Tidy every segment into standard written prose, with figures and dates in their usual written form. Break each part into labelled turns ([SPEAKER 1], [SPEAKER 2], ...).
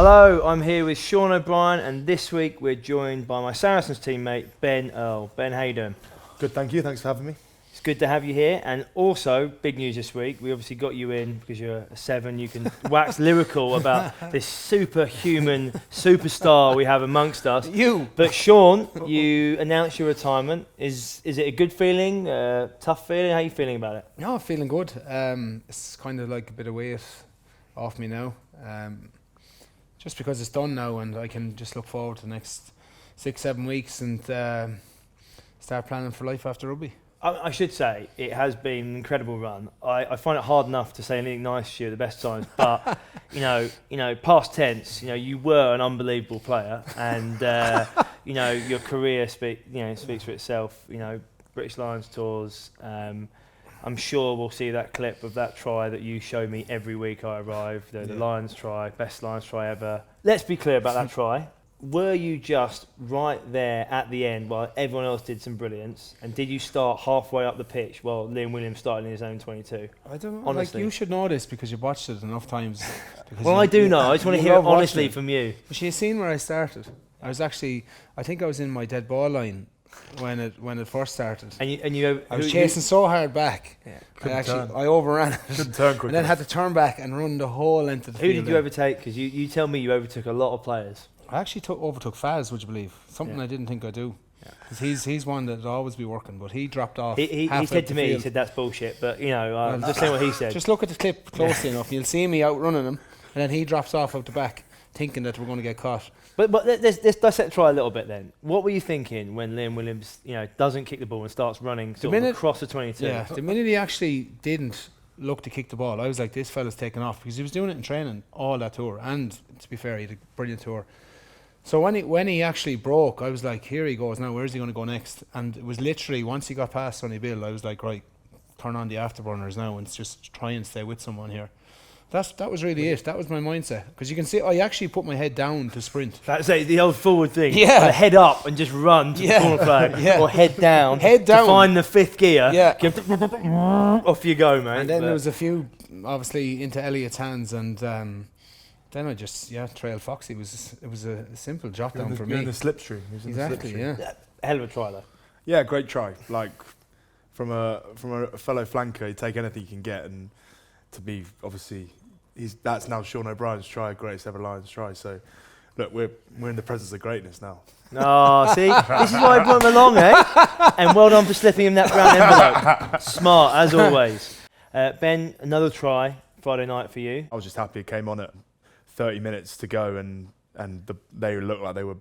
[SPEAKER 1] Hello, I'm here with Sean O'Brien, and this week we're joined by my Saracens teammate, Ben Earl. Ben, how you doing?
[SPEAKER 2] Good, thank you. Thanks for having me.
[SPEAKER 1] It's good to have you here, and also, big news this week, we obviously got you in because you're a 7, you can wax lyrical about this superhuman superstar we have amongst us. But Sean, you announced your retirement. Is it a good feeling, tough feeling? How are you feeling about it?
[SPEAKER 3] No, I'm feeling good. It's kind of like a bit of weight off me now. Just because it's done now and I can just look forward to the next 6-7 weeks and start planning for life after rugby.
[SPEAKER 1] I should say it has been an incredible run. I find it hard enough to say anything nice to you at the best times, but you know, past tense, you were an unbelievable player, and your career speaks for itself. British Lions tours. I'm sure we'll see that clip of that try that you show me every week I arrive. The Lions try, best Lions try ever. Let's be clear about that try. Were you just right there at the end while everyone else did some brilliance? And did you start halfway up the pitch while Liam Williams started in his own 22?
[SPEAKER 3] I don't know.
[SPEAKER 1] Honestly.
[SPEAKER 3] Like, you should know this because you've watched it enough times.
[SPEAKER 1] Well, I do know. I just want to hear it honestly from you.
[SPEAKER 3] But you seen where I started? I think I was in my dead ball line when it first started.
[SPEAKER 1] I
[SPEAKER 3] was chasing so hard back.
[SPEAKER 1] Yeah.
[SPEAKER 3] I overran it.
[SPEAKER 2] Couldn't turn quickly.
[SPEAKER 3] And then had to turn back and run the whole length of the
[SPEAKER 1] Who
[SPEAKER 3] field.
[SPEAKER 1] did you overtake? Because you tell me you overtook a lot of players.
[SPEAKER 3] I actually overtook Faz, would you believe? Something I didn't think I'd do. Because he's one that'd always be working, but he dropped off.
[SPEAKER 1] He said to me, he said that's bullshit, but I'm just saying what he said.
[SPEAKER 3] Just look at the clip closely enough, you'll see me outrunning him, and then he drops off out the back, thinking that we're going to get caught.
[SPEAKER 1] But let's dissect the try a little bit then. What were you thinking when Liam Williams, doesn't kick the ball and starts running across the 22?
[SPEAKER 3] Yeah, the minute he actually didn't look to kick the ball, I was like, this fella's taking off, because he was doing it in training all that tour, and to be fair, he had a brilliant tour. So when he actually broke, I was like, here he goes now, where's he going to go next? And it was literally, once he got past Sonny Bill, I was like, right, turn on the afterburners now and just try and stay with someone here. That was really it. That was my mindset. Because you can see, I actually put my head down to sprint.
[SPEAKER 1] That's it, the old forward thing.
[SPEAKER 3] Yeah.
[SPEAKER 1] Or head up and just run to the corner flag.
[SPEAKER 3] Yeah.
[SPEAKER 1] Or head down.
[SPEAKER 3] Head down.
[SPEAKER 1] To find the 5th gear.
[SPEAKER 3] Yeah.
[SPEAKER 1] Off you go, man.
[SPEAKER 3] And then there was a few, obviously, into Elliot's hands, and then I just, trailed Foxy. It was a simple drop down for me.
[SPEAKER 2] In the slipstream.
[SPEAKER 3] Exactly, yeah.
[SPEAKER 1] Hell of a try, though.
[SPEAKER 2] Yeah, great try. Like, from a fellow flanker, you take anything you can get, and to be, obviously, that's now Sean O'Brien's try, greatest ever Lions try. So, look, we're in the presence of greatness now.
[SPEAKER 1] Oh, see? This is why I brought him along, eh? And well done for slipping him that brown envelope. Smart, as always. Ben, another try Friday night for you.
[SPEAKER 2] I was just happy it came on at 30 minutes to go, and they looked like they were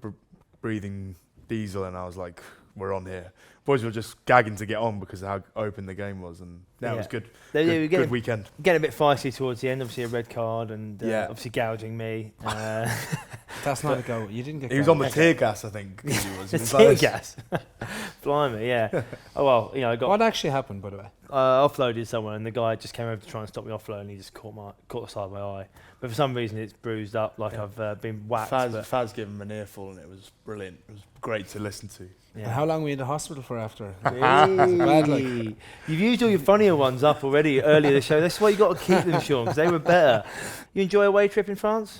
[SPEAKER 2] breathing diesel, and I was like, we're on here. Boys were just gagging to get on because of how open the game was, and it was good. Good weekend.
[SPEAKER 1] Getting a bit feisty towards the end, obviously a red card, and obviously gouging me.
[SPEAKER 3] That's not a go. You didn't get.
[SPEAKER 2] He was on the tear gas, I think. He was.
[SPEAKER 1] Tear gas. Blimey, yeah. Oh well, I got.
[SPEAKER 3] What actually happened, by the way?
[SPEAKER 1] I offloaded someone, and the guy just came over to try and stop me offload, and he just caught the side of my eye. But for some reason, it's bruised up, like I've been whacked.
[SPEAKER 2] Faz gave him an earful, and it was brilliant. It was great to listen to.
[SPEAKER 3] Yeah. And how long were you in the hospital for after?
[SPEAKER 1] Bad, like. You've used all your funnier ones up already earlier in the show. That's why you got to keep them, Sean, because they were better. You enjoy a away trip in France?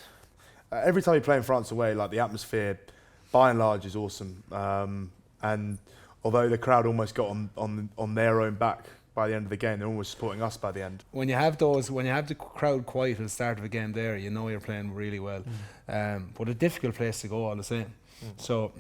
[SPEAKER 2] Every time you play in France away, like the atmosphere, by and large, is awesome. And although the crowd almost got on their own back by the end of the game, they're almost supporting us by the end. When you have
[SPEAKER 3] the crowd quiet at the start of a game, there, you're playing really well. But a difficult place to go all the same. So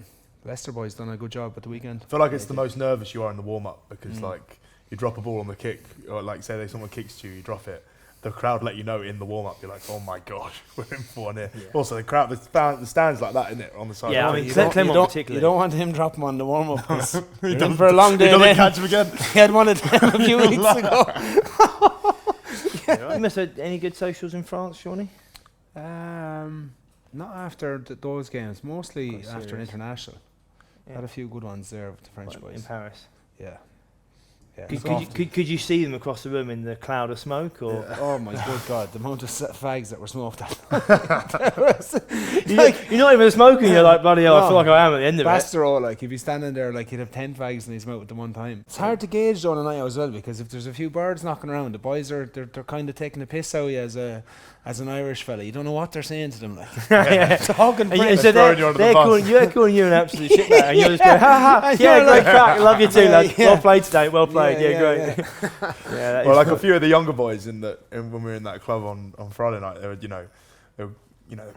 [SPEAKER 3] Leicester boys done a good job at the weekend.
[SPEAKER 2] I feel like it's the most nervous you are in the warm-up because like you drop a ball on the kick, or like say someone kicks you drop it. The crowd let you know in the warm-up. You're like, oh my gosh, we're in for one here. Yeah. Also, the crowd, the stands like that, isn't it, on the side?
[SPEAKER 1] Yeah,
[SPEAKER 3] you don't want him dropping on the warm-up because for a long day.
[SPEAKER 2] He doesn't catch him again.
[SPEAKER 3] He had one of them a few weeks ago.
[SPEAKER 1] You must have had any good socials in France, Shawnee?
[SPEAKER 3] Not after those games. Mostly after international.
[SPEAKER 1] Yeah.
[SPEAKER 3] Had a few good ones there with the French boys
[SPEAKER 1] in Paris.
[SPEAKER 3] Yeah.
[SPEAKER 1] Could you see them across the room in the cloud of smoke? Or
[SPEAKER 3] oh my good God, the amount of fags that were smoked at.
[SPEAKER 1] You're not even smoking, you're like, bloody hell, I feel like I am at the end of it.
[SPEAKER 3] Bastero, like, if he's standing there, like, he'd have 10 fags in his mouth at the one time. It's hard to gauge though on a night out as well, because if there's a few birds knocking around, the boys they're kind of taking the piss out of you as as an Irish fella, you don't know what they're saying to them. Like,
[SPEAKER 1] Talking
[SPEAKER 3] French.
[SPEAKER 1] so
[SPEAKER 2] throwing you under the
[SPEAKER 1] they're
[SPEAKER 2] bus.
[SPEAKER 1] calling you an absolute shit, and you're just going, ha ha, yeah, great crack, love you too, lad. Well played today, well played, great. Yeah,
[SPEAKER 2] well, like a few of the younger boys when we were in that club on Friday night, they were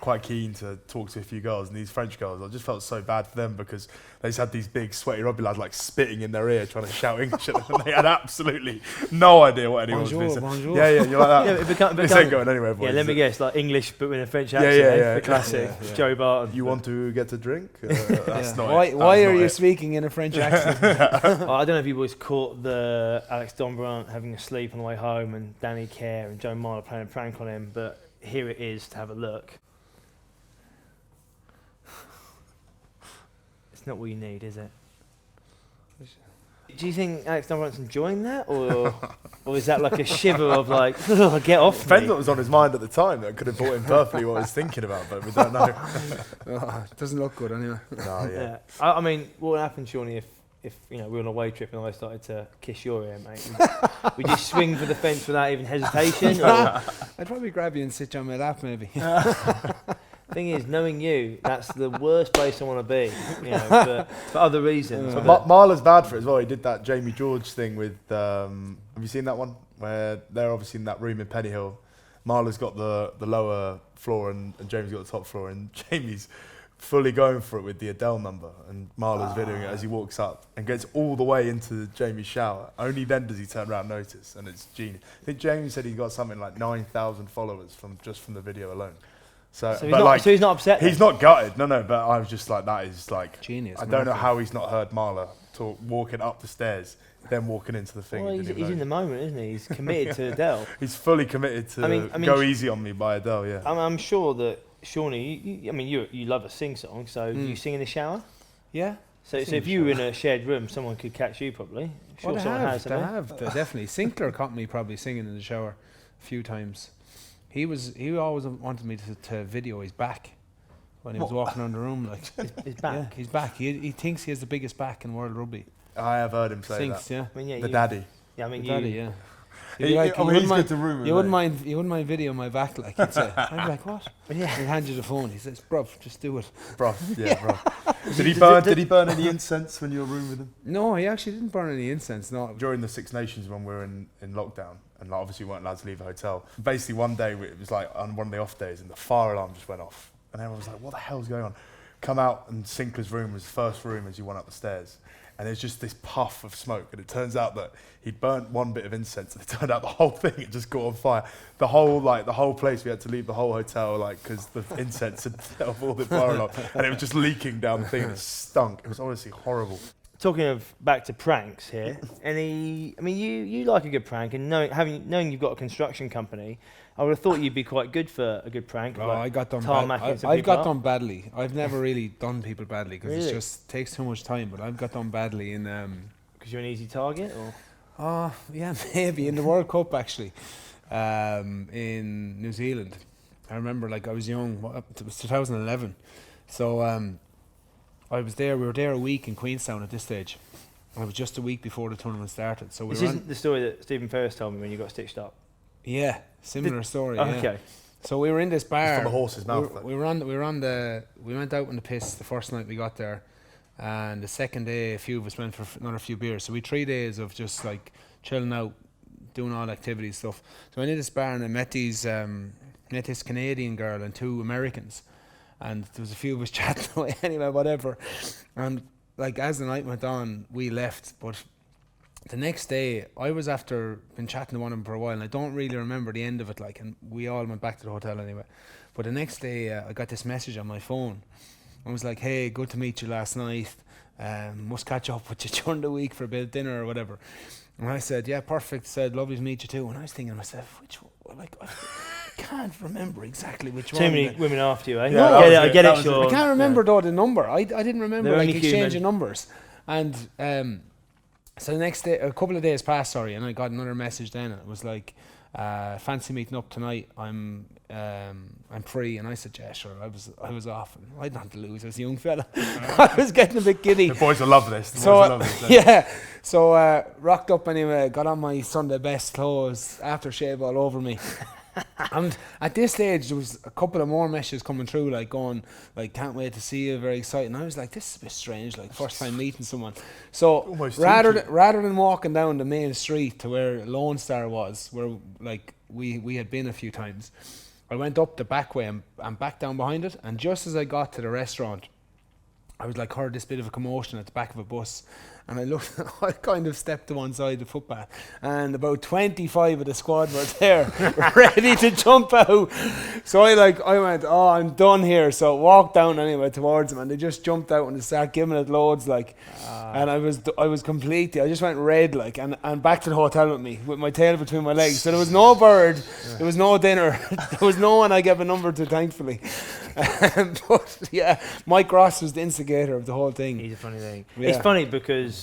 [SPEAKER 2] quite keen to talk to a few girls, and these French girls, I just felt so bad for them because they just had these big sweaty rugby lads like spitting in their ear trying to shout English at them, and they had absolutely no idea what anyone was saying.
[SPEAKER 3] Bonjour.
[SPEAKER 2] Yeah, you're like that.
[SPEAKER 1] Yeah,
[SPEAKER 2] this ain't going anywhere, boys.
[SPEAKER 1] Yeah, let me guess, like English but with a French accent. The classic Joe Barton.
[SPEAKER 2] You want to get a drink? That's not
[SPEAKER 3] Why
[SPEAKER 2] it.
[SPEAKER 3] are
[SPEAKER 2] That's
[SPEAKER 3] you
[SPEAKER 2] not
[SPEAKER 3] speaking in a French accent?
[SPEAKER 1] I don't know if you boys caught the Alex Dombrant having a sleep on the way home and Danny Kerr and Joe Marler playing a prank on him, but here it is to have a look. It's not what you need, is it? Do you think Alex Dombrant's enjoying that, or is that like a shiver of like, get off me?
[SPEAKER 2] Depends what was on his mind at the time. That could have brought him perfectly what he was thinking about, but we don't know.
[SPEAKER 3] It doesn't look good anyway.
[SPEAKER 2] No, yeah.
[SPEAKER 1] I mean, what would happen, Seanie, if we were on a away trip and I started to kiss your ear, mate? Would you swing for the fence without even hesitation? Or?
[SPEAKER 3] I'd probably grab you and sit you on my lap, maybe.
[SPEAKER 1] Thing is, knowing you, that's the worst place I want to be, for other reasons.
[SPEAKER 2] Marler's bad for it as well. He did that Jamie George thing with. Have you seen that one where they're obviously in that room in Pennyhill? Marler's got the lower floor and Jamie's got the top floor, and Jamie's fully going for it with the Adele number, and Marler's videoing it as he walks up and gets all the way into Jamie's shower. Only then does he turn around and notice, and it's genius. I think Jamie said he got something like 9,000 followers from the video alone. So
[SPEAKER 1] he's not upset.
[SPEAKER 2] He's not gutted, no. But I was just like, that is like
[SPEAKER 3] genius.
[SPEAKER 2] I don't know how he's not heard Marler talk walking up the stairs, then walking into the thing.
[SPEAKER 1] Well, he's in the moment, isn't he? He's committed to Adele.
[SPEAKER 2] He's fully committed to Go Easy on Me by Adele. Yeah.
[SPEAKER 1] I'm sure that Seanie, you love a sing song, so do you sing in the shower?
[SPEAKER 3] Yeah.
[SPEAKER 1] So if you were in a shared room, someone could catch you probably. I'm sure someone has.
[SPEAKER 3] They have, definitely. Sinckler caught me probably singing in the shower a few times. He always wanted me to video his back when he was walking around the room. Like
[SPEAKER 1] his back.
[SPEAKER 3] Yeah, his back. He thinks he has the biggest back in world rugby.
[SPEAKER 2] I have heard him say
[SPEAKER 3] Sinks,
[SPEAKER 2] that.
[SPEAKER 3] Yeah.
[SPEAKER 1] I mean,
[SPEAKER 2] the daddy.
[SPEAKER 1] Yeah, I mean,
[SPEAKER 3] daddy. Yeah.
[SPEAKER 2] He's good to room.
[SPEAKER 3] You wouldn't mind video my back, like he'd say. I'd be like, what?
[SPEAKER 1] Yeah.
[SPEAKER 3] He'd hand you the phone. He says, bruv, just do it.
[SPEAKER 2] Bruv, yeah, bruv. Did he burn any incense when you were room with him?
[SPEAKER 3] No, he actually didn't burn any incense. No.
[SPEAKER 2] During the Six Nations when we were in lockdown, and like, obviously we weren't allowed to leave the hotel. Basically, one day it was like on one of the off days, and the fire alarm just went off, and everyone was like, "What the hell's going on?" Come out, and Sinckler's room was the first room as you went up the stairs. And there's just this puff of smoke, and it turns out that he'd burnt one bit of incense, and it turned out the whole thing had just caught on fire. The whole place, we had to leave the whole hotel, because the incense had set off all the fire alarm, and it was just leaking down the thing, and it stunk. It was honestly horrible.
[SPEAKER 1] Talking of back to pranks here, you like a good prank, and knowing you've got a construction company, I would have thought you'd be quite good for a good prank.
[SPEAKER 3] Oh, I got done I've got done badly. I've never really done people badly because it just takes too much time. But I've got done badly in.
[SPEAKER 1] Because you're an easy target, or?
[SPEAKER 3] Oh yeah, maybe in the World Cup actually, in New Zealand. I remember I was young. It was 2011, so I was there. We were there a week in Queenstown at this stage. It was just a week before the tournament started. So
[SPEAKER 1] this isn't the story that Stephen Ferris told me when you got stitched up.
[SPEAKER 3] Yeah, similar story.
[SPEAKER 1] Oh,
[SPEAKER 3] yeah.
[SPEAKER 1] okay.
[SPEAKER 3] So we were in this bar.
[SPEAKER 2] It's from the horse's mouth.
[SPEAKER 3] We went out on the piss the first night we got there, and the second day a few of us went for another few beers. So we 3 days of just chilling out, doing all activity stuff. So I went in this bar and I met this Canadian girl and 2 Americans, and there was a few of us chatting away anyway, whatever. And as the night went on, we left, but the next day, I was after been chatting to one of them for a while, and I don't really remember the end of it, and we all went back to the hotel anyway. But the next day, I got this message on my phone. I was like, "Hey, good to meet you last night. Must catch up with you during the week for a bit of dinner or whatever." And I said, "Yeah, perfect." Said, "Lovely to meet you too." And I was thinking to myself, which one? I can't remember exactly which one.
[SPEAKER 1] Too many women after you, eh?
[SPEAKER 2] Yeah,
[SPEAKER 1] I get it, Sean.
[SPEAKER 3] I can't remember though the number. I didn't remember exchanging numbers. And so the next day, a couple of days passed, and I got another message then, and it was like, fancy meeting up tonight, I'm free. And I said, yeah, sure. I was off, and I had nothing to lose. I was a young fella. I was getting a bit giddy.
[SPEAKER 2] The boys will love this.
[SPEAKER 3] So rocked up anyway, got on my Sunday best clothes, aftershave all over me. And at this stage, there was a couple of more messages coming through, like going, like, can't wait to see you, very excited. And I was like, this is a bit strange, like first time meeting someone. So rather than walking down the main street to where Lone Star was, where like we had been a few times, I went up the back way and back down behind it. And just as I got to the restaurant, I was like, heard this bit of a commotion at the back of a bus. And I looked, I kind of stepped to one side of the footpath, and about 25 of the squad were there, ready to jump out. So I went, oh, I'm done here. So I walked down anyway towards them, and they just jumped out and they started giving it loads, like. And I was completely, I just went red, like, and back to the hotel with me, with my tail between my legs. So there was no bird, there was no dinner, there was no one I gave a number to, thankfully. But yeah, Mike Ross was the instigator of the whole thing.
[SPEAKER 1] He's a funny thing.
[SPEAKER 3] Yeah.
[SPEAKER 1] It's funny because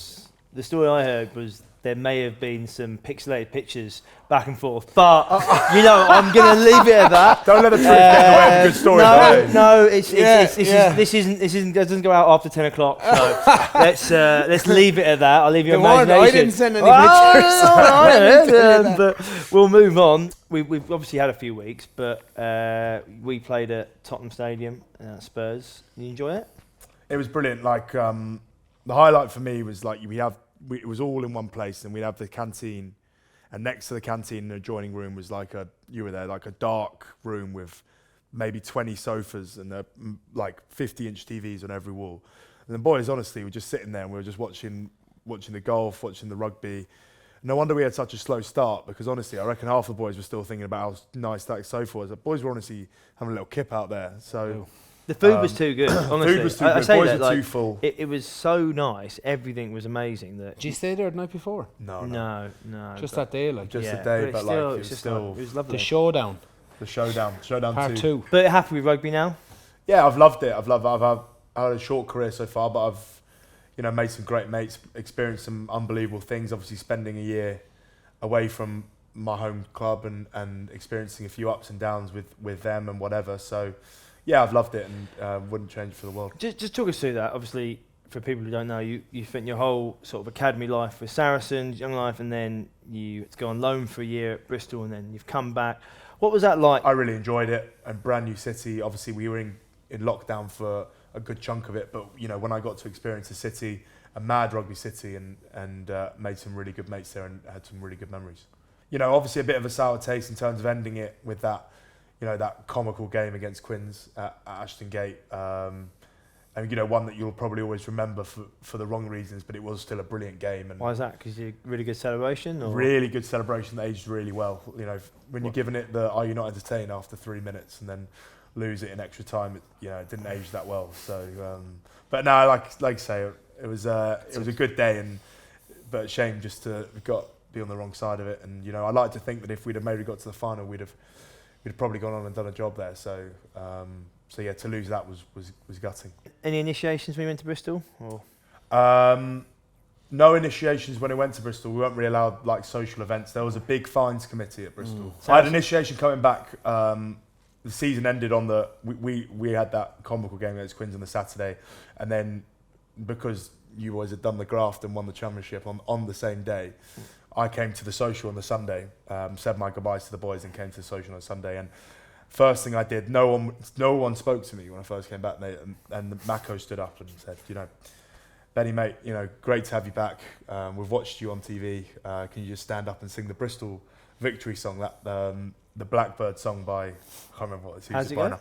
[SPEAKER 1] the story I heard was there may have been some pixelated pictures back and forth, but you know, I'm gonna leave it at that.
[SPEAKER 2] Don't let the truth get in the way of a good story.
[SPEAKER 1] No, this isn't doesn't go out after 10 o'clock. So let's leave it at that. I'll leave your imagination.
[SPEAKER 3] I didn't send any pictures.
[SPEAKER 1] But we'll move on. We've obviously had a few weeks, but we played at Tottenham Stadium, Spurs. Did you enjoy it?
[SPEAKER 2] It was brilliant. Like the highlight for me was like it was all in one place, and we'd have the canteen, and next to the canteen in the adjoining room was like a dark room with maybe 20 sofas and like 50-inch TVs on every wall. And the boys, honestly, were just sitting there, and we were just watching the golf, watching the rugby. No wonder we had such a slow start, because honestly, I reckon half the boys were still thinking about how nice that sofa was. The boys were honestly having a little kip out there. So.
[SPEAKER 1] The food was too good, honestly.
[SPEAKER 2] Food was too good. Boys were too full.
[SPEAKER 1] It was so nice. Everything was amazing.
[SPEAKER 3] Did you stay there the night before?
[SPEAKER 1] No.
[SPEAKER 3] Just that day, like.
[SPEAKER 2] Just the day, but like it was still.
[SPEAKER 1] It was lovely.
[SPEAKER 3] The showdown.
[SPEAKER 2] Showdown
[SPEAKER 3] Part 2.
[SPEAKER 1] But you're happy with rugby now?
[SPEAKER 2] Yeah, I've loved it. I've had a short career so far, but I've made some great mates, experienced some unbelievable things. Obviously, spending a year away from my home club and experiencing a few ups and downs with them and whatever. So. Yeah, I've loved it, and wouldn't change for the world.
[SPEAKER 1] Just talk us through that. Obviously, for people who don't know, you spent your whole sort of academy life with Saracens, young life, and then you had to go on loan for a year at Bristol, and then you've come back. What was that like?
[SPEAKER 2] I really enjoyed it, and brand new city. Obviously, we were in lockdown for a good chunk of it, but when I got to experience the city, a mad rugby city, and made some really good mates there and had some really good memories. Obviously a bit of a sour taste in terms of ending it with that. That comical game against Quins at Ashton Gate. And, one that you'll probably always remember for the wrong reasons, but it was still a brilliant game. And
[SPEAKER 1] why is that? Because you really good celebration? Or?
[SPEAKER 2] Really good celebration that aged really well. When you're giving it the, are you not entertained after 3 minutes and then lose it in extra time, it didn't age that well. So, but no, like I say, it was a good day, but a shame just to be on the wrong side of it. And, I like to think that if we'd have maybe got to the final, we'd have probably gone on and done a job there. So yeah, to lose that was gutting. Any
[SPEAKER 1] initiations when you went to Bristol? Or?
[SPEAKER 2] No initiations when I went to Bristol. We weren't really allowed like social events. There was a big fines committee at Bristol. I had initiation coming back. The season ended on we had that comical game against Quins on the Saturday, and then because you boys had done the graft and won the championship on the same day, I came to the social on the Sunday, said my goodbyes to the boys and came to the social on Sunday. And first thing I did, no one spoke to me when I first came back. And the Mako stood up and said, Benny, mate, great to have you back. We've watched you on TV. Can you just stand up and sing the Bristol victory song, the Blackbird song by, I can't remember what it's
[SPEAKER 1] How's it go?
[SPEAKER 2] now.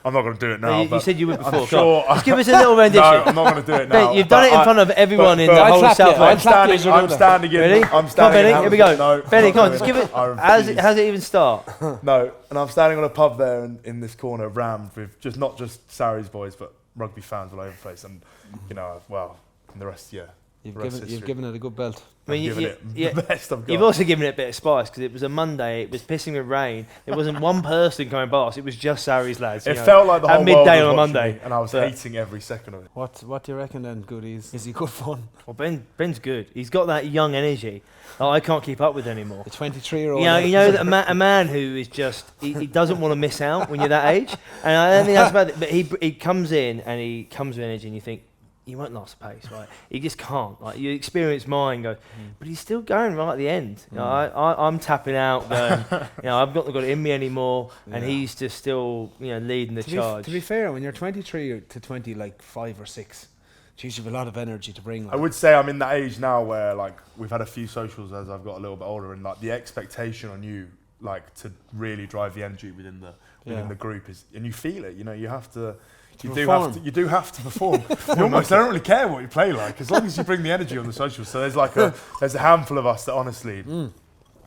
[SPEAKER 2] I'm not going to do it now.
[SPEAKER 1] You said you would before.
[SPEAKER 2] I'm sure.
[SPEAKER 1] Just give us a little rendition.
[SPEAKER 2] No, I'm not going to do it now.
[SPEAKER 1] You've done it in front of everyone in the whole South West.
[SPEAKER 2] I'm standing in.
[SPEAKER 1] Really?
[SPEAKER 2] I'm standing
[SPEAKER 1] come on, Benny,
[SPEAKER 2] in
[SPEAKER 1] here we go.
[SPEAKER 2] No,
[SPEAKER 1] Benny, come on, just give it. How does it even start?
[SPEAKER 2] No, and I'm standing on a pub there in this corner, rammed with not just Sarries boys, but rugby fans all over the place. And, and the rest, yeah.
[SPEAKER 3] You've given it a good belt.
[SPEAKER 2] I mean, the best I've got.
[SPEAKER 1] You've also given it a bit of spice because it was a Monday. It was pissing with rain. There wasn't one person coming past. It was just Sarries lads.
[SPEAKER 2] It felt like the whole
[SPEAKER 1] midday
[SPEAKER 2] world was
[SPEAKER 1] on a
[SPEAKER 2] watching
[SPEAKER 1] Monday,
[SPEAKER 2] me, and I was hating every second of it.
[SPEAKER 3] What do you reckon then, Goodie? Is he good fun?
[SPEAKER 1] Well, Ben's good. He's got that young energy that I can't keep up with anymore.
[SPEAKER 3] The 23-year-old.
[SPEAKER 1] You know that a man who is just he doesn't want to miss out when you're that age. And I don't think that's about it. But he comes in and he comes with energy, and you think, you won't last the pace, right? You just can't. Like, you experience mine, go, but he's still going right at the end. You know, I'm tapping out, going, I've not got it in me anymore, and he's just still, leading the charge.
[SPEAKER 3] To be fair, when you're 23 to 20, like 5 or 6, geez, you've a lot of energy to bring. Like.
[SPEAKER 2] I would say I'm in that age now where, like, we've had a few socials as I've got a little bit older, and like the expectation on you, like, to really drive the energy within the group is, and you feel it. You have to. You do have to perform. You almost don't really care what you play like, as long as you bring the energy on the socials. So there's a handful of us that honestly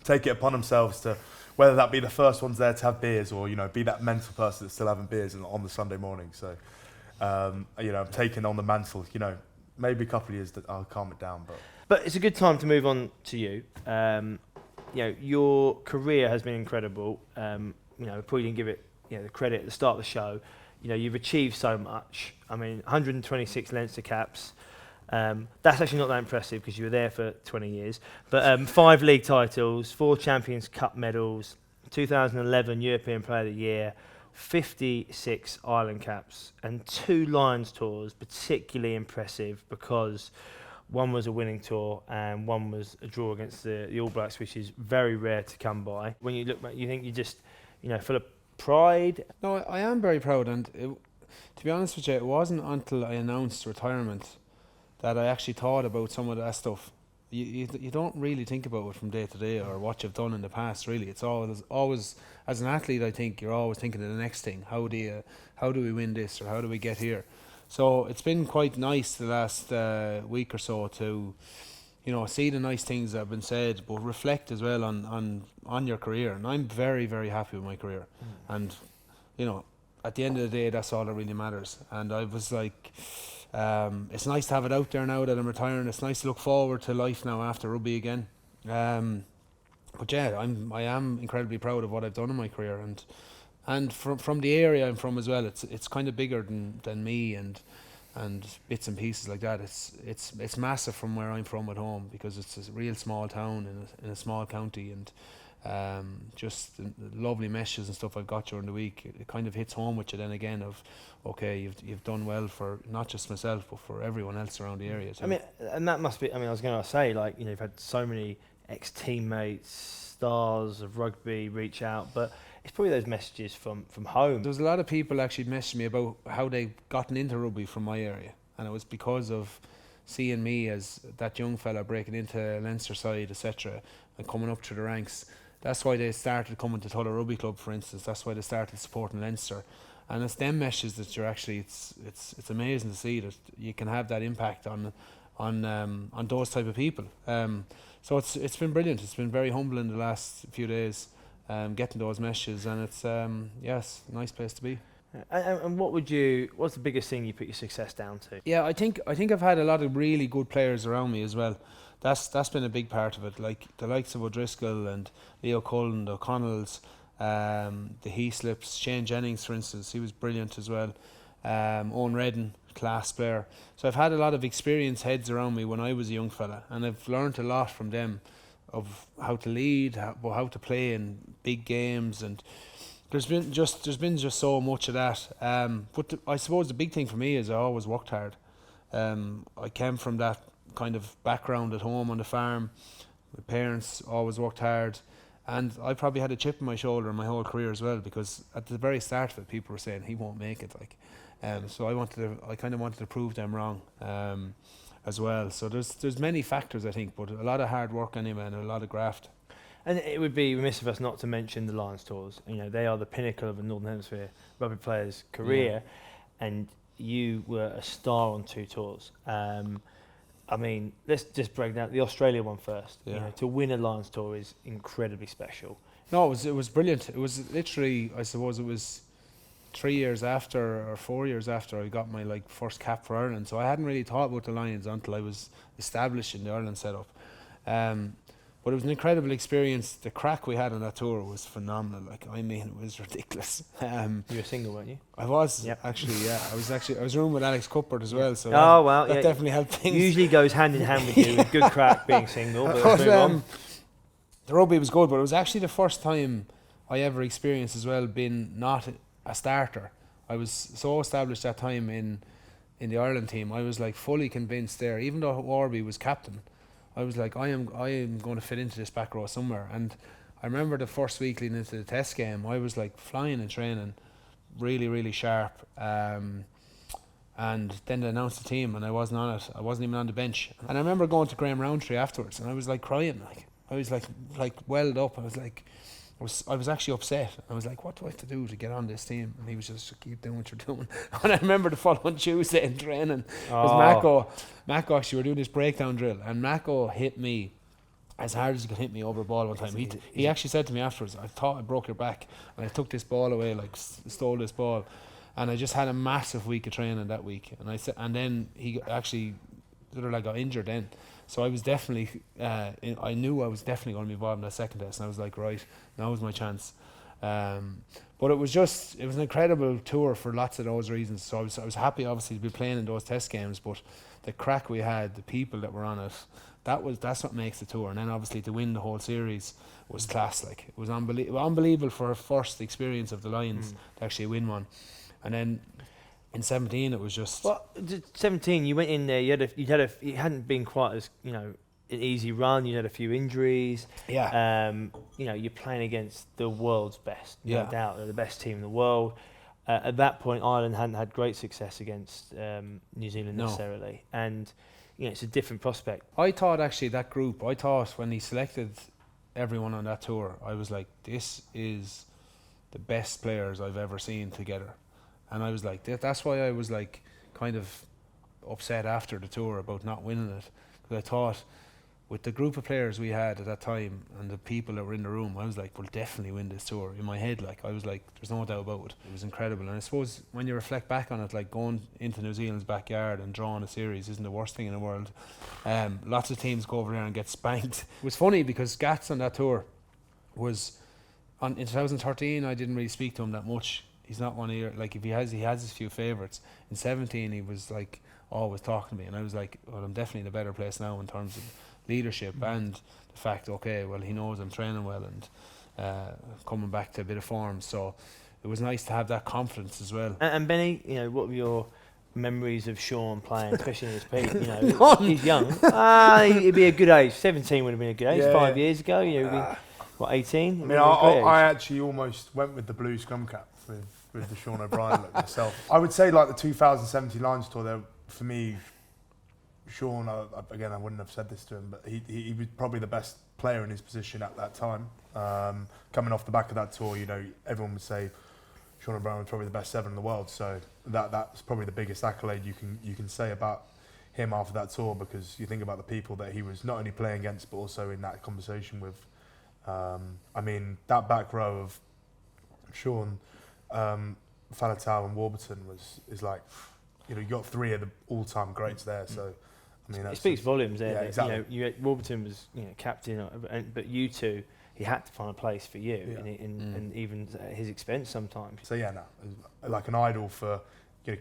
[SPEAKER 2] take it upon themselves to, whether that be the first ones there to have beers, or be that mental person that's still having beers on the Sunday morning. So I'm taking on the mantle. Maybe a couple of years that I'll calm it down,
[SPEAKER 1] but it's a good time to move on to you. Your career has been incredible. Probably didn't give it the credit at the start of the show. You've achieved so much. I mean, 126 Leinster caps. That's actually not that impressive because you were there for 20 years. But 5 league titles, 4 Champions Cup medals, 2011 European Player of the Year, 56 Ireland caps, and 2 Lions tours, particularly impressive because one was a winning tour and one was a draw against the All Blacks, which is very rare to come by. When you look back, you think you just, full of pride?
[SPEAKER 3] No, I am very proud, and to be honest with you, it wasn't until I announced retirement that I actually thought about some of that stuff. You don't really think about it from day to day or what you've done in the past. Really, it's always as an athlete, I think you're always thinking of the next thing. How do we win this, or how do we get here? So it's been quite nice the last week or so to see the nice things that have been said, but reflect as well on your career. And I'm very, very happy with my career. And, at the end of the day, that's all that really matters. And I was like, it's nice to have it out there now that I'm retiring. It's nice to look forward to life now after rugby again. But yeah, I am incredibly proud of what I've done in my career. And from the area I'm from as well, it's kind of bigger than me and bits and pieces like that. It's massive from where I'm from at home, because it's a real small town in a small county, and just the lovely meshes and stuff I've got during the week. It kind of hits home with you then again of, okay, you've done well for not just myself but for everyone else around the area too.
[SPEAKER 1] I mean, and that must be. I was going to say, like, you've had so many ex-teammates, stars of rugby reach out, but it's probably those messages from home.
[SPEAKER 3] There's a lot of people actually messaging me about how they gotten into rugby from my area, and it was because of seeing me as that young fella breaking into Leinster side, etc., and coming up through the ranks. That's why they started coming to Tulla Rugby Club, for instance. That's why they started supporting Leinster. And it's them messages that you're actually, it's amazing to see that you can have that impact on those type of people. So it's been brilliant. It's been very humbling the last few days, getting those messages, and it's yes, nice place to be.
[SPEAKER 1] And what's the biggest thing you put your success down to?
[SPEAKER 3] Yeah, I think I've had a lot of really good players around me as well. That's been a big part of it. Like the likes of O'Driscoll and Leo Cullen, the O'Connells, the Heathlips, Shane Jennings, for instance, he was brilliant as well. Owen Redden, class player. So I've had a lot of experienced heads around me when I was a young fella, and I've learned a lot from them of how to lead, how to play in big games, and there's been just so much of that. But I suppose the big thing for me is I always worked hard. I came from that kind of background at home on the farm. My parents always worked hard, and I probably had a chip on my shoulder in my whole career as well, because at the very start of it, people were saying he won't make it. So I kind of wanted to prove them wrong as well. So there's many factors, I think, but a lot of hard work anyway, and a lot of graft.
[SPEAKER 1] And it would be remiss of us not to mention the Lions tours. They are the pinnacle of a Northern Hemisphere rugby player's career, and you were a star on 2 tours. Let's just break down the Australia one first.
[SPEAKER 3] Yeah.
[SPEAKER 1] To win a Lions tour is incredibly special.
[SPEAKER 3] No, it was brilliant. It was literally, I suppose it was 3 years after or 4 years after I got my first cap for Ireland. So I hadn't really thought about the Lions until I was established in the Ireland setup. But it was an incredible experience. The crack we had on that tour was phenomenal. It was ridiculous.
[SPEAKER 1] You were single, weren't you?
[SPEAKER 3] I was, actually, yeah. I was rooming with Alex Cuthbert as well. So that definitely helped things.
[SPEAKER 1] Usually goes hand in hand with you. With good crack being single. But
[SPEAKER 3] the rugby was good, but it was actually the first time I ever experienced as well being not a starter. I was so established that time in in the Ireland team, I was like fully convinced there, even though Warby was captain, I was like, I am going to fit into this back row somewhere. And I remember the first week leading into the test game, I was like flying in training, really, really sharp. And then they announced the team, and I wasn't on it. I wasn't even on the bench. And I remember going to Graham Roundtree afterwards, and I was like crying, like I was like welled up. I was like, I was actually upset. I was like, what do I have to do to get on this team? And he was just, keep doing what you're doing. And I remember the following Tuesday in training, because Mako actually were doing this breakdown drill, and Mako hit me as hard as he could hit me over a ball one time. He actually said to me afterwards, I thought I broke your back, and I took this ball away, like stole this ball. And I just had a massive week of training that week. And then he actually got injured then. So I was definitely, I knew I was definitely going to be involved in that second test. And I was like, right, now is my chance. But it was an incredible tour for lots of those reasons. So I was happy, obviously, to be playing in those test games. But the crack we had, the people that were on it, that's what makes the tour. And then obviously to win the whole series was class. Like, it was unbelievable for a first experience of the Lions to actually win one. And then in 17, it was just.
[SPEAKER 1] Well, 17, you went in there. It hadn't been quite as an easy run. You had a few injuries.
[SPEAKER 3] Yeah.
[SPEAKER 1] You're playing against the world's best, no doubt. They're the best team in the world. At that point, Ireland hadn't had great success against New Zealand necessarily, and it's a different prospect.
[SPEAKER 3] I thought actually that group. When he selected everyone on that tour, I was like, this is the best players I've ever seen together. And I was like, that's why I was like kind of upset after the tour about not winning it, because I thought with the group of players we had at that time and the people that were in the room, I was like, we'll definitely win this tour. In my head, like I was like, there's no doubt about it. It was incredible. And I suppose when you reflect back on it, like going into New Zealand's backyard and drawing a series isn't the worst thing in the world. Lots of teams go over there and get spanked. It was funny because Gats on that tour was in 2013. I didn't really speak to him that much. He's not one of your, like, if he has his few favourites. In 17, he was like always talking to me, and I was like, well, I'm definitely in a better place now in terms of leadership and the fact, okay, well, he knows I'm training well and coming back to a bit of form. So it was nice to have that confidence as well.
[SPEAKER 1] And Benny, what were your memories of Sean playing, especially in his peak? He's young. He'd be a good age. 17 would have been a good age. 5 years ago, he'd be, 18?
[SPEAKER 2] I mean, I actually almost went with the blue scrum cap with the Sean O'Brien look myself. I would say like the 2017 Lions tour, there for me, Sean, again, I wouldn't have said this to him, but he was probably the best player in his position at that time. Coming off the back of that tour, everyone would say Sean O'Brien was probably the best 7 in the world. So that's probably the biggest accolade you can say about him after that tour, because you think about the people that he was not only playing against but also in that conversation with. I mean, that back row of Sean, Faletau and Warburton is like, you got 3 of the all-time greats there. So, I mean,
[SPEAKER 1] it speaks volumes there.
[SPEAKER 2] Yeah, exactly.
[SPEAKER 1] Warburton was captain, but you two, he had to find a place for you, and even at his expense sometimes.
[SPEAKER 2] So it was like an idol for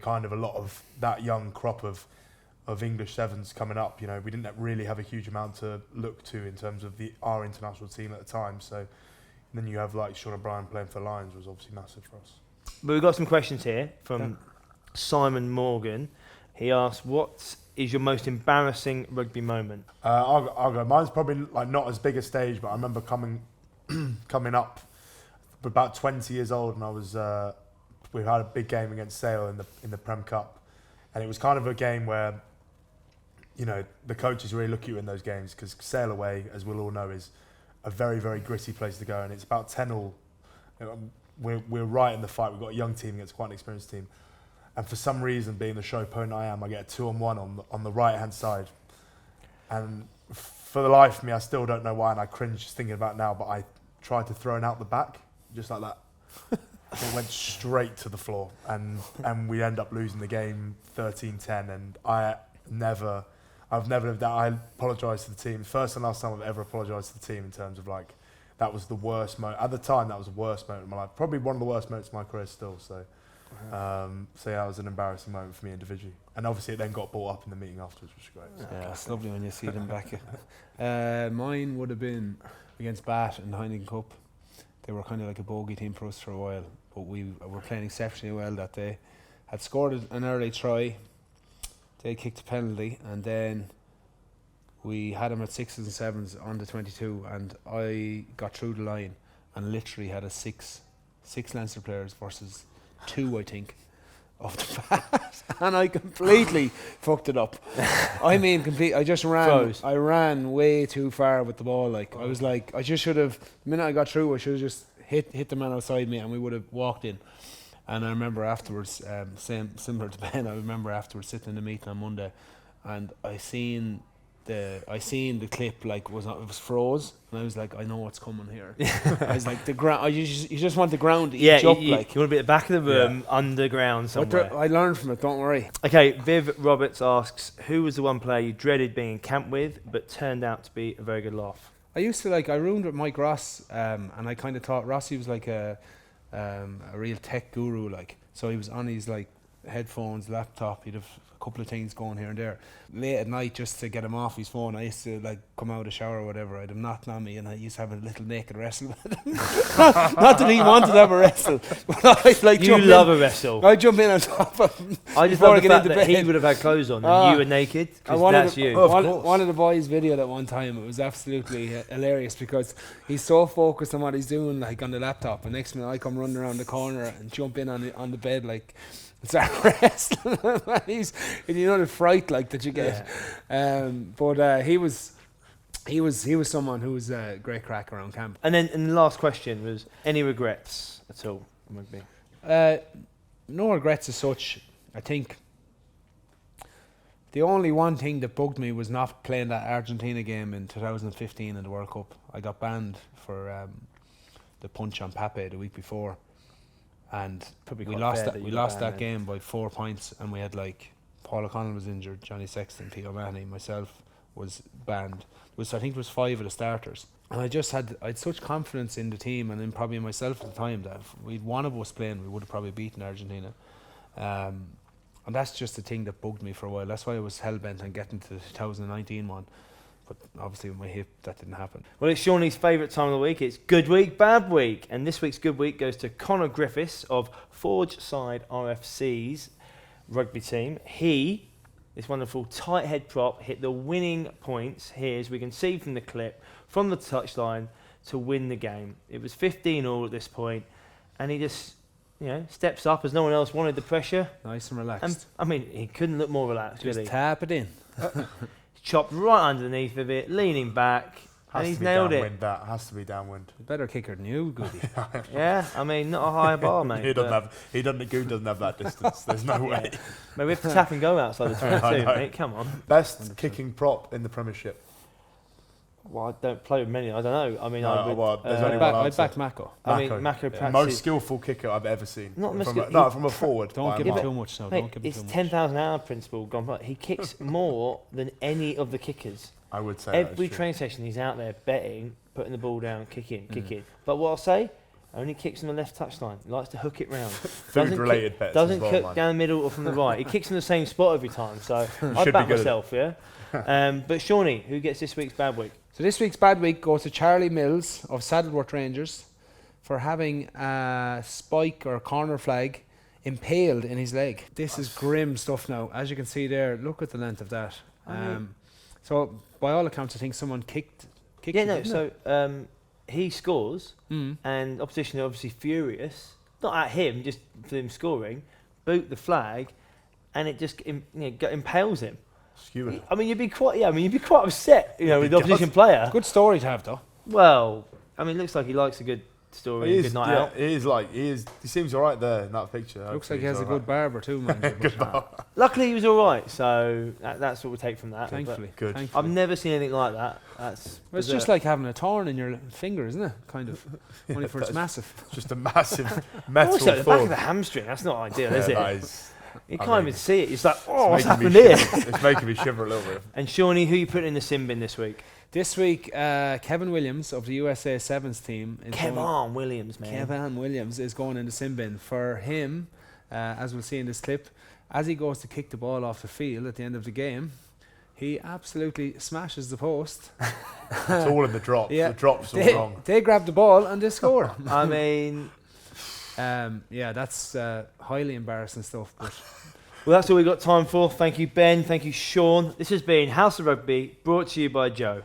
[SPEAKER 2] kind of a lot of that young crop of English sevens coming up. We didn't really have a huge amount to look to in terms of our international team at the time. So then you have like Sean O'Brien playing for Lions was obviously massive for us.
[SPEAKER 1] But we've got some questions here from Simon Morgan. He asked, what is your most embarrassing rugby moment?
[SPEAKER 2] I'll go. Mine's probably like not as big a stage, but I remember coming up about 20 years old, and I was we had a big game against Sale in the Prem Cup, and it was kind of a game where the coaches really look at you in those games, because Sale away, as we'll all know, is a very, very gritty place to go, and it's about 10-all. We're right in the fight. We've got a young team against quite an experienced team. And for some reason, being the show opponent I am, I get a 2-on-1 on the right-hand side. And for the life of me, I still don't know why, and I cringe just thinking about it now, but I tried to throw it out the back, just like that. It went straight to the floor, and we end up losing the game 13-10, and I've never lived that. I apologise to the team. First and last time I've ever apologised to the team in terms of like, that was the worst moment. At the time, that was the worst moment of my life. Probably one of the worst moments of my career still. So that was an embarrassing moment for me individually. And obviously it then got brought up in the meeting afterwards, which was great.
[SPEAKER 3] Yeah, it's lovely when you see them back. Mine would have been against Bath in the Heineken Cup. They were kind of like a bogey team for us for a while, but we were playing exceptionally well that day. Had scored an early try, They kicked a penalty, and then we had him at 6s and 7s on the 22, and I got through the line and literally had a six Leinster players versus 2, I think, of the pass, and I completely fucked it up. I mean, I just ran.
[SPEAKER 1] Froze.
[SPEAKER 3] I ran way too far with the ball. Like I was like, I just should have. The minute I got through, I should have just hit the man outside me, and we would have walked in. And I remember afterwards, similar to Ben, I remember afterwards sitting in the meeting on Monday, and I seen the clip, like it was froze, and I was like, I know what's coming here. I was like, the ground. You just want the ground to eat up.
[SPEAKER 1] You want to be at the back of the room, underground somewhere.
[SPEAKER 3] I learned from it. Don't worry.
[SPEAKER 1] Okay, Viv Roberts asks, who was the one player you dreaded being in camp with, but turned out to be a very good laugh?
[SPEAKER 3] I used to I roomed with Mike Ross, and I kind of thought Rossi was like a real tech guru, like. So he was on his like headphones, laptop. He'd have a couple of things going here and there. Late at night, just to get him off his phone, I used to like come out of the shower or whatever. I'd have nothing on me, and I used to have a little naked wrestle with him. Not that he wanted to have a wrestle, but I'd like
[SPEAKER 1] You love a wrestle.
[SPEAKER 3] I'd jump in on top of him.
[SPEAKER 1] I just
[SPEAKER 3] before
[SPEAKER 1] love the
[SPEAKER 3] I get
[SPEAKER 1] fact
[SPEAKER 3] into
[SPEAKER 1] that he
[SPEAKER 3] bed.
[SPEAKER 1] would have had clothes on and you were naked, because that's you.
[SPEAKER 3] One of the boys videoed at one time. It was absolutely hilarious because he's so focused on what he's doing, like on the laptop, and next minute I come running around the corner and jump in on the bed like start wrestling. He's, you know, the fright like that you get. But he was someone who was a great crack around camp.
[SPEAKER 1] And then the last question was, any regrets at all in rugby?
[SPEAKER 3] No regrets as such. I think the only one thing that bugged me was not playing that Argentina game in 2015 in the World Cup. I got banned for the punch on Pape the week before, and
[SPEAKER 1] Probably
[SPEAKER 3] we
[SPEAKER 1] quite
[SPEAKER 3] lost
[SPEAKER 1] fair
[SPEAKER 3] that.
[SPEAKER 1] that
[SPEAKER 3] We
[SPEAKER 1] you got
[SPEAKER 3] lost
[SPEAKER 1] banned
[SPEAKER 3] that
[SPEAKER 1] then.
[SPEAKER 3] game by 4 points, and we had like Paul O'Connell was injured, Johnny Sexton, Pete O'Mahony, myself was banned. I think it was 5 of the starters, and I had such confidence in the team and in probably myself at the time that if we'd one of us playing, we would have probably beaten Argentina. And that's just the thing that bugged me for a while. That's why I was hell-bent on getting to the 2019 one. But obviously with my hip, that didn't happen.
[SPEAKER 1] Well, it's Shawnee's favourite time of the week. It's Good Week, Bad Week. And this week's Good Week goes to Connor Griffiths of Forge Side RFC's rugby team. He, this wonderful tight head prop, hit the winning points here, as we can see from the clip, from the touchline to win the game. It was 15-all at this point, and he just, steps up as no one else wanted the pressure.
[SPEAKER 3] Nice and relaxed.
[SPEAKER 1] I mean, he couldn't look more relaxed,
[SPEAKER 3] Just
[SPEAKER 1] really.
[SPEAKER 3] tap it in.
[SPEAKER 1] Chopped right underneath of it, leaning back, and he's nailed it.
[SPEAKER 2] Downwind, that has to be downwind.
[SPEAKER 3] Better kicker than you, Goodie.
[SPEAKER 1] Yeah, I mean, not a high bar, mate.
[SPEAKER 2] Goode doesn't have that distance. There's no way.
[SPEAKER 1] Maybe we have to tap and go outside the 22, mate. Come on.
[SPEAKER 2] Best kicking prop in the Premiership.
[SPEAKER 1] Well, I don't play with many. I don't know. I mean,
[SPEAKER 2] No,
[SPEAKER 1] I would.
[SPEAKER 2] well, there's only one
[SPEAKER 3] I'd
[SPEAKER 2] answer.
[SPEAKER 3] back Mako.
[SPEAKER 1] I mean, Mako practices.
[SPEAKER 2] Most skillful kicker I've ever seen.
[SPEAKER 1] Not most
[SPEAKER 2] from
[SPEAKER 1] skill-
[SPEAKER 2] from a forward.
[SPEAKER 3] Don't
[SPEAKER 2] by
[SPEAKER 3] give
[SPEAKER 2] a
[SPEAKER 3] him
[SPEAKER 2] mile.
[SPEAKER 3] too much now.
[SPEAKER 1] Mate,
[SPEAKER 3] Don't give him
[SPEAKER 1] it's
[SPEAKER 3] too much.
[SPEAKER 1] 10,000 hour principle gone by. He kicks more than any of the kickers.
[SPEAKER 2] I would say
[SPEAKER 1] Every
[SPEAKER 2] that is
[SPEAKER 1] training session, he's out there betting, putting the ball down, kicking. But what I'll say, only kicks on the left touchline. He likes to hook it round.
[SPEAKER 2] Food-related bets
[SPEAKER 1] Doesn't
[SPEAKER 2] as well,
[SPEAKER 1] cook
[SPEAKER 2] man.
[SPEAKER 1] down the middle or from the right. He kicks in the same spot every time. So I
[SPEAKER 2] Should
[SPEAKER 1] back
[SPEAKER 2] be good.
[SPEAKER 1] myself, yeah. But Shawnee, who gets this week's bad week?
[SPEAKER 3] So this week's bad week goes to Charlie Mills of Saddleworth Rangers for having a spike or a corner flag impaled in his leg. This is grim stuff now. As you can see there, look at the length of that. So by all accounts, I think someone kicked
[SPEAKER 1] Yeah,
[SPEAKER 3] it,
[SPEAKER 1] no.
[SPEAKER 3] didn't
[SPEAKER 1] So he scores,
[SPEAKER 3] it?
[SPEAKER 1] and opposition are obviously furious. Not at him, just for him scoring. Boot the flag, and it just impales him.
[SPEAKER 2] Skewer.
[SPEAKER 1] I mean, you'd be quite upset, with the opposition player.
[SPEAKER 3] Good story to have, though.
[SPEAKER 1] Well, I mean, it looks like he likes a good story, a good night out.
[SPEAKER 2] He seems all right there in that picture.
[SPEAKER 3] Looks like he has a good barber too, man.
[SPEAKER 1] Luckily, he was all right, so that's what we take from that.
[SPEAKER 3] Thankfully.
[SPEAKER 2] Good.
[SPEAKER 1] But I've never seen anything like that. That's
[SPEAKER 3] Well, it's
[SPEAKER 1] berserk.
[SPEAKER 3] just like having a thorn in your finger, isn't it? Kind of. Only for it's massive.
[SPEAKER 2] Just a massive metal
[SPEAKER 1] also, the back
[SPEAKER 2] form.
[SPEAKER 1] of the hamstring. That's not ideal, is
[SPEAKER 2] That
[SPEAKER 1] it?
[SPEAKER 2] is-
[SPEAKER 1] You
[SPEAKER 2] I
[SPEAKER 1] can't
[SPEAKER 2] mean,
[SPEAKER 1] even see it. It's like, what's
[SPEAKER 2] making me
[SPEAKER 1] happened here?
[SPEAKER 2] shiver. It's making me shiver a little bit.
[SPEAKER 1] And Shawnee, who you put in the sin bin this week?
[SPEAKER 3] This week, Kevin Williams of the USA Sevens team.
[SPEAKER 1] Kevin Williams, man.
[SPEAKER 3] Kevin Williams is going in the sin bin. For him, as we'll see in this clip, as he goes to kick the ball off the field at the end of the game, he absolutely smashes the post.
[SPEAKER 2] It's all in the drops.
[SPEAKER 3] Yeah.
[SPEAKER 2] The drops all wrong.
[SPEAKER 3] They grab the ball and they score.
[SPEAKER 1] I mean,
[SPEAKER 3] Yeah, that's highly embarrassing stuff. But
[SPEAKER 1] Well, that's all we've got time for. Thank you, Ben. Thank you, Sean. This has been House of Rugby, brought to you by Joe.